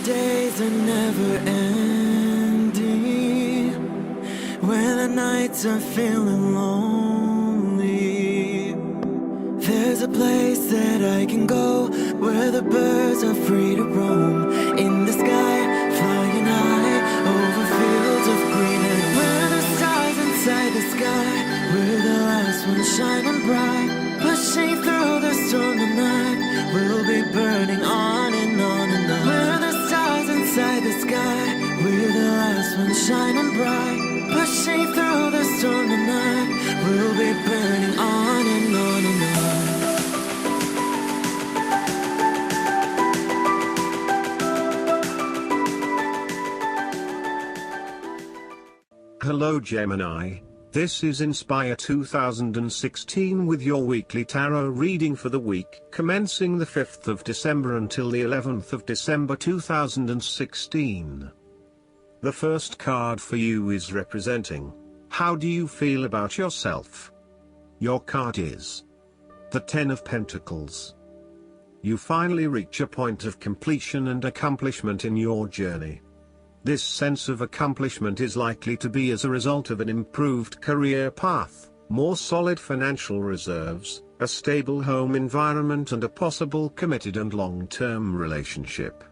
days are never ending, when the nights are feeling lonely, there's a place that I can go, where the birds are free to roam, in the sky, flying high, over fields of green, and where the stars inside the sky, we're the last ones shining bright, pushing through the storm tonight, we'll be burning on and on and on. We're the stars inside the sky, we're the last ones shining bright, pushing through the storm tonight, we'll be burning on and on and on. Hello Gemini, this is Inspire 2016 with your weekly tarot reading for the week commencing the 5th of December until the 11th of December 2016. The first card for you is representing, how do you feel about yourself? Your card is the Ten of Pentacles. You finally reach a point of completion and accomplishment in your journey. This sense of accomplishment is likely to be as a result of an improved career path, more solid financial reserves, a stable home environment and a possible committed and long-term relationship.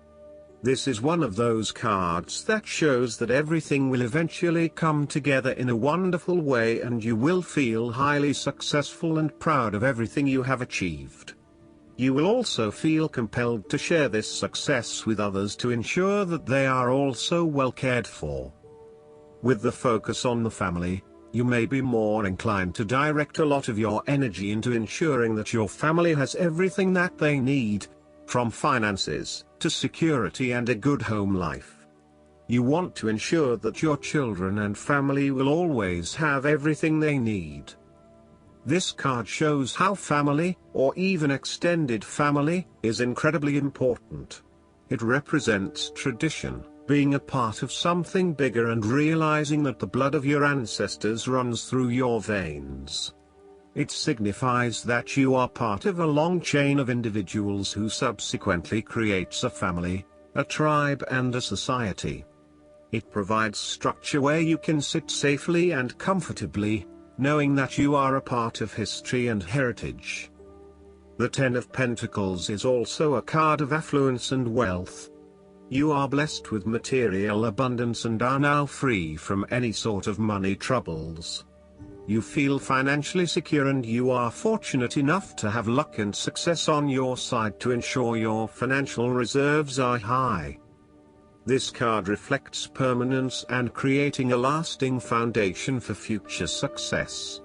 This is one of those cards that shows that everything will eventually come together in a wonderful way and you will feel highly successful and proud of everything you have achieved. You will also feel compelled to share this success with others to ensure that they are also well cared for. With the focus on the family, you may be more inclined to direct a lot of your energy into ensuring that your family has everything that they need, from finances, to security and a good home life. You want to ensure that your children and family will always have everything they need. This card shows how family, or even extended family, is incredibly important. It represents tradition, being a part of something bigger and realizing that the blood of your ancestors runs through your veins. It signifies that you are part of a long chain of individuals who subsequently creates a family, a tribe and a society. It provides structure where you can sit safely and comfortably, knowing that you are a part of history and heritage. The Ten of Pentacles is also a card of affluence and wealth. You are blessed with material abundance and are now free from any sort of money troubles. You feel financially secure and you are fortunate enough to have luck and success on your side to ensure your financial reserves are high. This card reflects permanence and creating a lasting foundation for future success.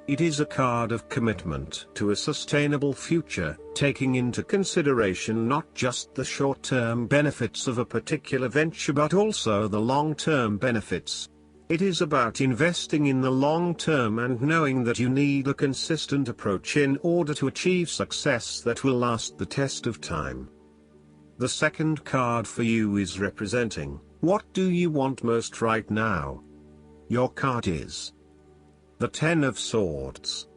It is a card of commitment to a sustainable future, taking into consideration not just the short-term benefits of a particular venture but also the long-term benefits. It is about investing in the long term and knowing that you need a consistent approach in order to achieve success that will last the test of time. The second card for you is representing, what do you want most right now? Your card is the Ten of Swords.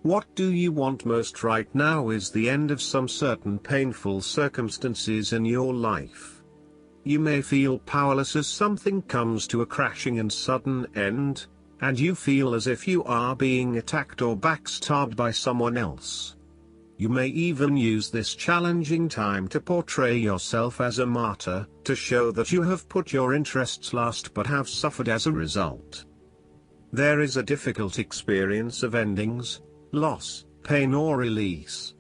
What do you want most right now is the end of some certain painful circumstances in your life. You may feel powerless as something comes to a crashing and sudden end, and you feel as if you are being attacked or backstabbed by someone else. You may even use this challenging time to portray yourself as a martyr, to show that you have put your interests last but have suffered as a result. There is a difficult experience of endings, loss, pain or release.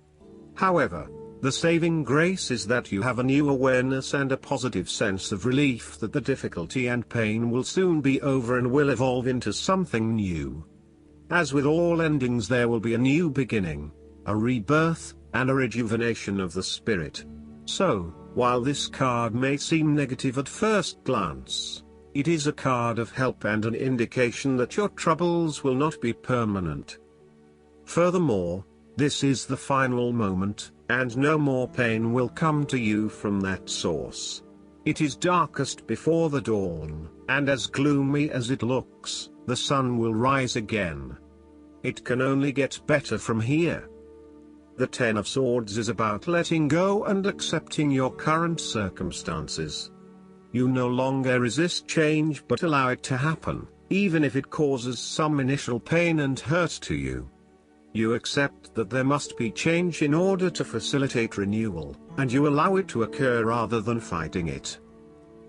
However, the saving grace is that you have a new awareness and a positive sense of relief that the difficulty and pain will soon be over and will evolve into something new. As with all endings, there will be a new beginning, a rebirth, and a rejuvenation of the spirit. So, while this card may seem negative at first glance, it is a card of help and an indication that your troubles will not be permanent. Furthermore, this is the final moment, and no more pain will come to you from that source. It is darkest before the dawn, and as gloomy as it looks, the sun will rise again. It can only get better from here. The Ten of Swords is about letting go and accepting your current circumstances. You no longer resist change but allow it to happen, even if it causes some initial pain and hurt to you. You accept that there must be change in order to facilitate renewal, and you allow it to occur rather than fighting it.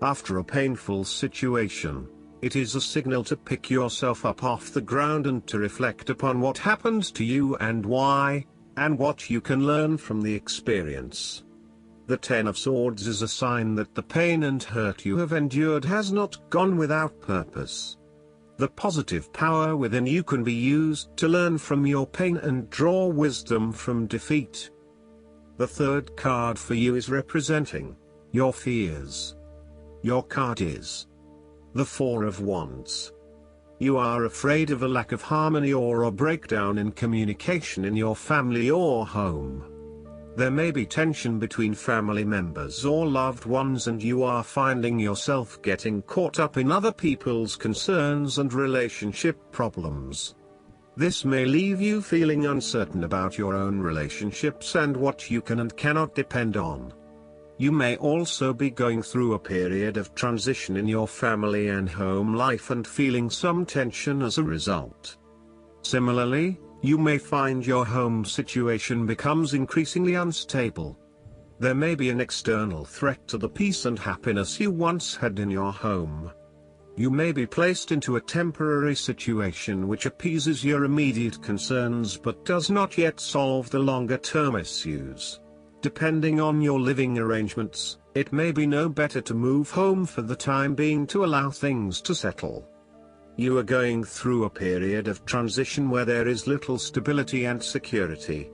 After a painful situation, it is a signal to pick yourself up off the ground and to reflect upon what happened to you and why, and what you can learn from the experience. The Ten of Swords is a sign that the pain and hurt you have endured has not gone without purpose. The positive power within you can be used to learn from your pain and draw wisdom from defeat. The third card for you is representing your fears. Your card is the Four of Wands. You are afraid of a lack of harmony or a breakdown in communication in your family or home. There may be tension between family members or loved ones, and you are finding yourself getting caught up in other people's concerns and relationship problems. This may leave you feeling uncertain about your own relationships and what you can and cannot depend on. You may also be going through a period of transition in your family and home life and feeling some tension as a result. Similarly, you may find your home situation becomes increasingly unstable. There may be an external threat to the peace and happiness you once had in your home. You may be placed into a temporary situation which appeases your immediate concerns but does not yet solve the longer-term issues. Depending on your living arrangements, it may be no better to move home for the time being to allow things to settle. You are going through a period of transition where there is little stability and security.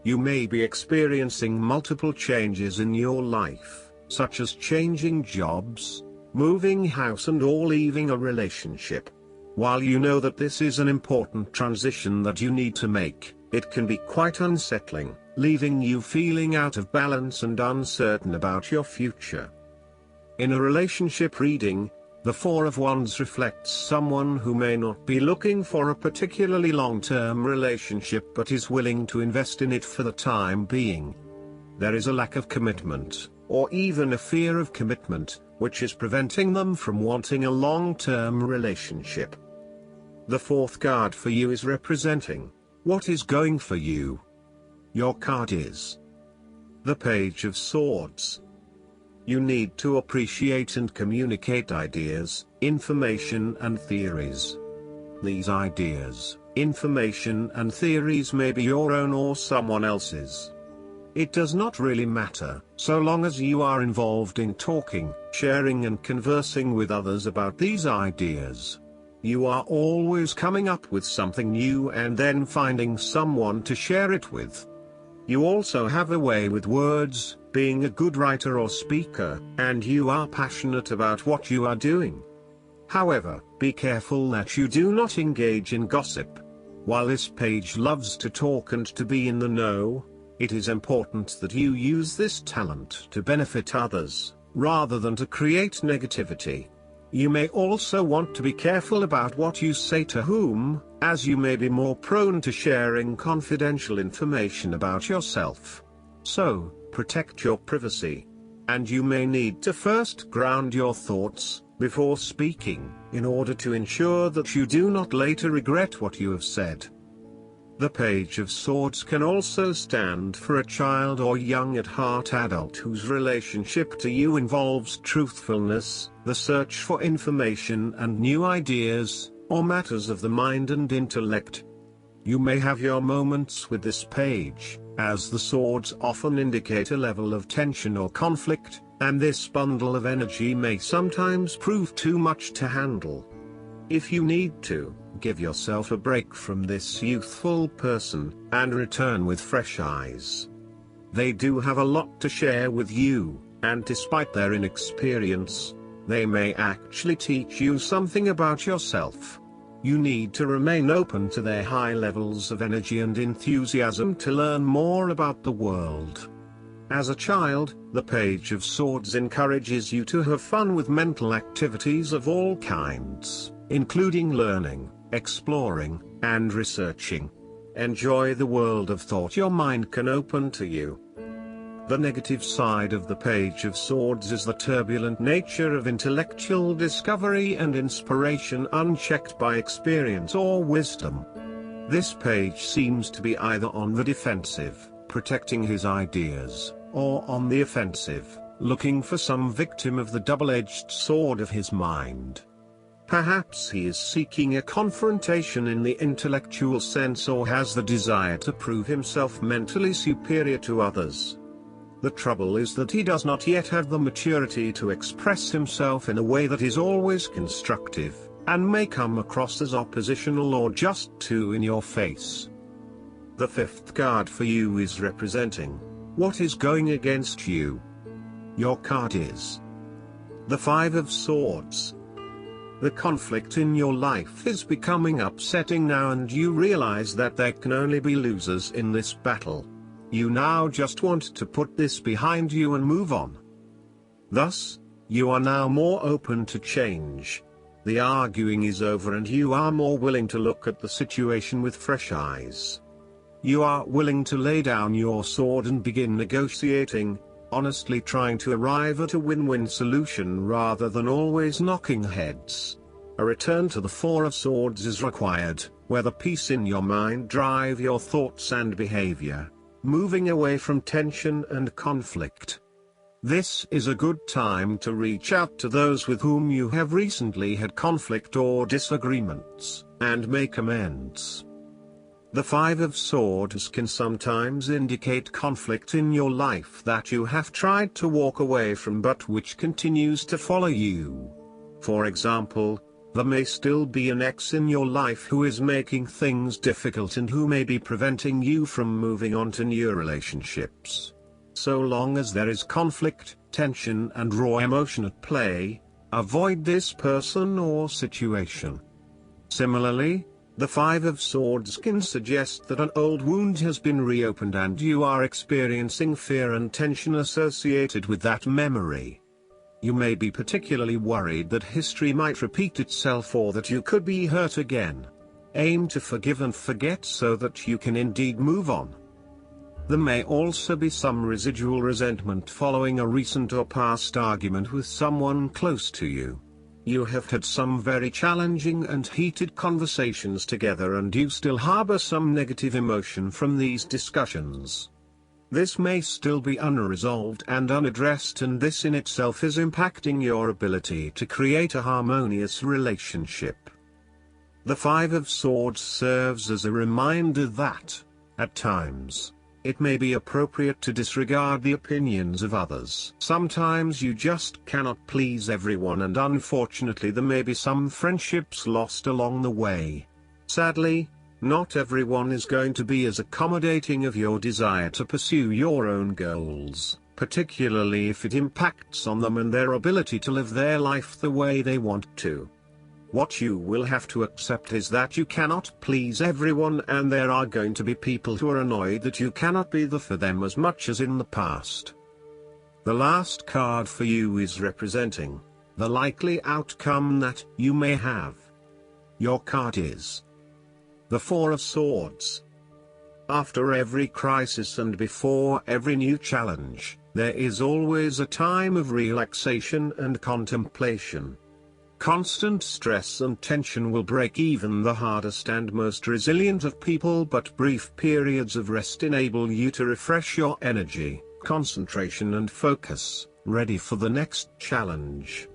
You may be experiencing multiple changes in your life, such as changing jobs, moving house or leaving a relationship. While you know that this is an important transition that you need to make, it can be quite unsettling, leaving you feeling out of balance and uncertain about your future. In a relationship reading, the Four of Wands reflects someone who may not be looking for a particularly long-term relationship but is willing to invest in it for the time being. There is a lack of commitment, or even a fear of commitment, which is preventing them from wanting a long-term relationship. The fourth card for you is representing what is going for you. Your card is the Page of Swords. You need to appreciate and communicate ideas, information and theories. These ideas, information and theories may be your own or someone else's. It does not really matter, so long as you are involved in talking, sharing and conversing with others about these ideas. You are always coming up with something new and then finding someone to share it with. You also have a way with words, being a good writer or speaker, and you are passionate about what you are doing. However, be careful that you do not engage in gossip. While this page loves to talk and to be in the know, it is important that you use this talent to benefit others, rather than to create negativity. You may also want to be careful about what you say to whom, as you may be more prone to sharing confidential information about yourself. So, protect your privacy. And you may need to first ground your thoughts before speaking, in order to ensure that you do not later regret what you have said. The Page of Swords can also stand for a child or young at heart adult whose relationship to you involves truthfulness, the search for information and new ideas, or matters of the mind and intellect. You may have your moments with this page, as the swords often indicate a level of tension or conflict, and this bundle of energy may sometimes prove too much to handle. If you need to, give yourself a break from this youthful person, and return with fresh eyes. They do have a lot to share with you, and despite their inexperience, they may actually teach you something about yourself. You need to remain open to their high levels of energy and enthusiasm to learn more about the world. As a child, the Page of Swords encourages you to have fun with mental activities of all kinds, including learning, exploring, and researching. Enjoy the world of thought your mind can open to you. The negative side of the Page of Swords is the turbulent nature of intellectual discovery and inspiration unchecked by experience or wisdom. This page seems to be either on the defensive, protecting his ideas, or on the offensive, looking for some victim of the double-edged sword of his mind. Perhaps he is seeking a confrontation in the intellectual sense or has the desire to prove himself mentally superior to others. The trouble is that he does not yet have the maturity to express himself in a way that is always constructive, and may come across as oppositional or just too in your face. The fifth card for you is representing what is going against you. Your card is the Five of Swords. The conflict in your life is becoming upsetting now, and you realize that there can only be losers in this battle. You now just want to put this behind you and move on. Thus, you are now more open to change. The arguing is over and you are more willing to look at the situation with fresh eyes. You are willing to lay down your sword and begin negotiating, honestly trying to arrive at a win-win solution rather than always knocking heads. A return to the Four of Swords is required, where the peace in your mind drive your thoughts and behavior, moving away from tension and conflict. This is a good time to reach out to those with whom you have recently had conflict or disagreements, and make amends. The Five of Swords can sometimes indicate conflict in your life that you have tried to walk away from but which continues to follow you. For example, there may still be an ex in your life who is making things difficult and who may be preventing you from moving on to new relationships. So long as there is conflict, tension and raw emotion at play, avoid this person or situation. Similarly, the Five of Swords can suggest that an old wound has been reopened and you are experiencing fear and tension associated with that memory. You may be particularly worried that history might repeat itself or that you could be hurt again. Aim to forgive and forget so that you can indeed move on. There may also be some residual resentment following a recent or past argument with someone close to you. You have had some very challenging and heated conversations together and you still harbor some negative emotion from these discussions. This may still be unresolved and unaddressed, and this in itself is impacting your ability to create a harmonious relationship. The Five of Swords serves as a reminder that, at times, it may be appropriate to disregard the opinions of others. Sometimes you just cannot please everyone, and unfortunately there may be some friendships lost along the way. Sadly, not everyone is going to be as accommodating of your desire to pursue your own goals, particularly if it impacts on them and their ability to live their life the way they want to. What you will have to accept is that you cannot please everyone, and there are going to be people who are annoyed that you cannot be there for them as much as in the past. The last card for you is representing the likely outcome that you may have. Your card is the Four of Swords. After every crisis and before every new challenge, there is always a time of relaxation and contemplation. Constant stress and tension will break even the hardest and most resilient of people, but brief periods of rest enable you to refresh your energy, concentration and focus, ready for the next challenge.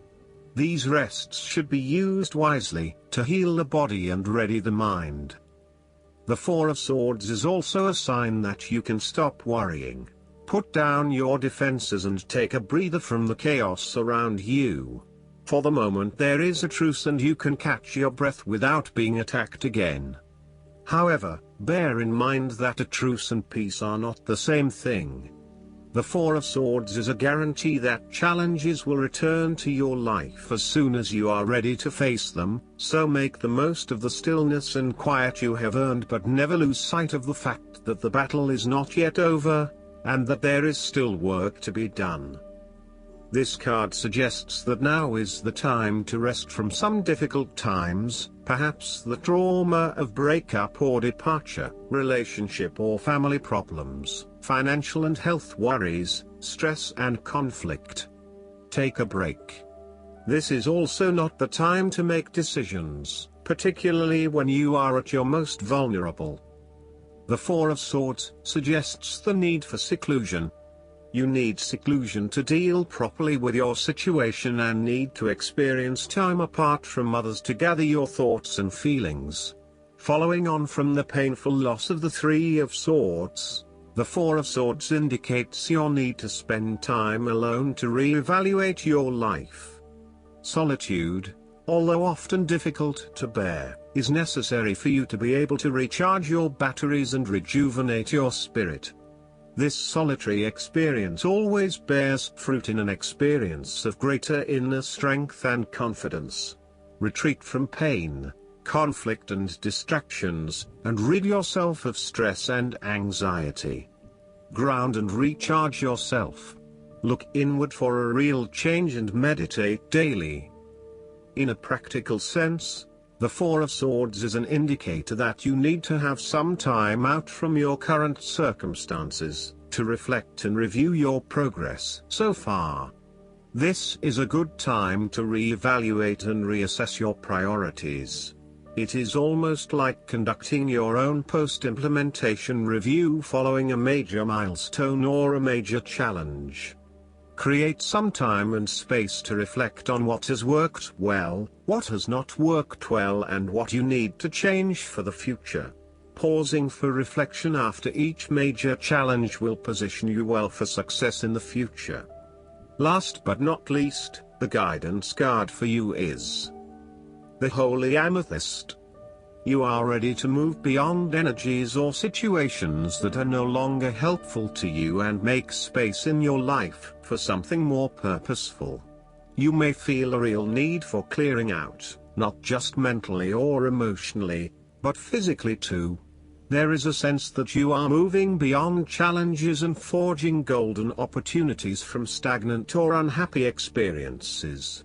These rests should be used wisely, to heal the body and ready the mind. The Four of Swords is also a sign that you can stop worrying, put down your defenses and take a breather from the chaos around you. For the moment there is a truce and you can catch your breath without being attacked again. However, bear in mind that a truce and peace are not the same thing. The Four of Swords is a guarantee that challenges will return to your life as soon as you are ready to face them, so make the most of the stillness and quiet you have earned, but never lose sight of the fact that the battle is not yet over, and that there is still work to be done. This card suggests that now is the time to rest from some difficult times, perhaps the trauma of breakup or departure, relationship or family problems, financial and health worries, stress and conflict. Take a break. This is also not the time to make decisions, particularly when you are at your most vulnerable. The Four of Swords suggests the need for seclusion. You need seclusion to deal properly with your situation and need to experience time apart from others to gather your thoughts and feelings. Following on from the painful loss of the Three of Swords, the Four of Swords indicates your need to spend time alone to re-evaluate your life. Solitude, although often difficult to bear, is necessary for you to be able to recharge your batteries and rejuvenate your spirit. This solitary experience always bears fruit in an experience of greater inner strength and confidence. Retreat from pain, conflict and distractions, and rid yourself of stress and anxiety. Ground and recharge yourself. Look inward for a real change and meditate daily. In a practical sense, the Four of Swords is an indicator that you need to have some time out from your current circumstances, to reflect and review your progress so far. This is a good time to re-evaluate and reassess your priorities. It is almost like conducting your own post-implementation review following a major milestone or a major challenge. Create some time and space to reflect on what has worked well, what has not worked well, and what you need to change for the future. Pausing for reflection after each major challenge will position you well for success in the future. Last but not least, the guidance card for you is the Holy Amethyst. You are ready to move beyond energies or situations that are no longer helpful to you and make space in your life for something more purposeful. You may feel a real need for clearing out, not just mentally or emotionally, but physically too. There is a sense that you are moving beyond challenges and forging golden opportunities from stagnant or unhappy experiences.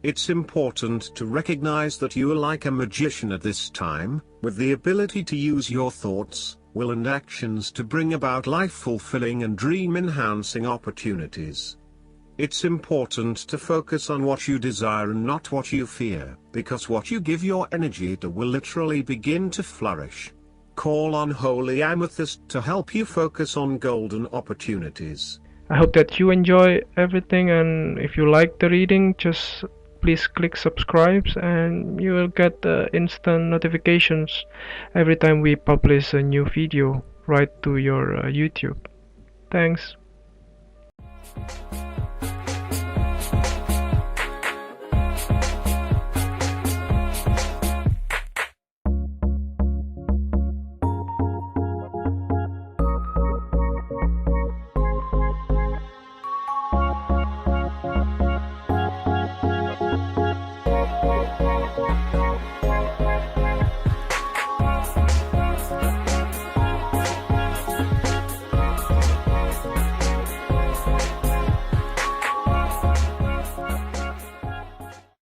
It's important to recognize that you are like a magician at this time, with the ability to use your thoughts, will and actions to bring about life-fulfilling and dream-enhancing opportunities. It's important to focus on what you desire and not what you fear, because what you give your energy to will literally begin to flourish. Call on Holy Amethyst to help you focus on golden opportunities. I hope that you enjoy everything, and if you like the reading, just please click subscribe and you will get instant notifications every time we publish a new video right to your YouTube. Thanks.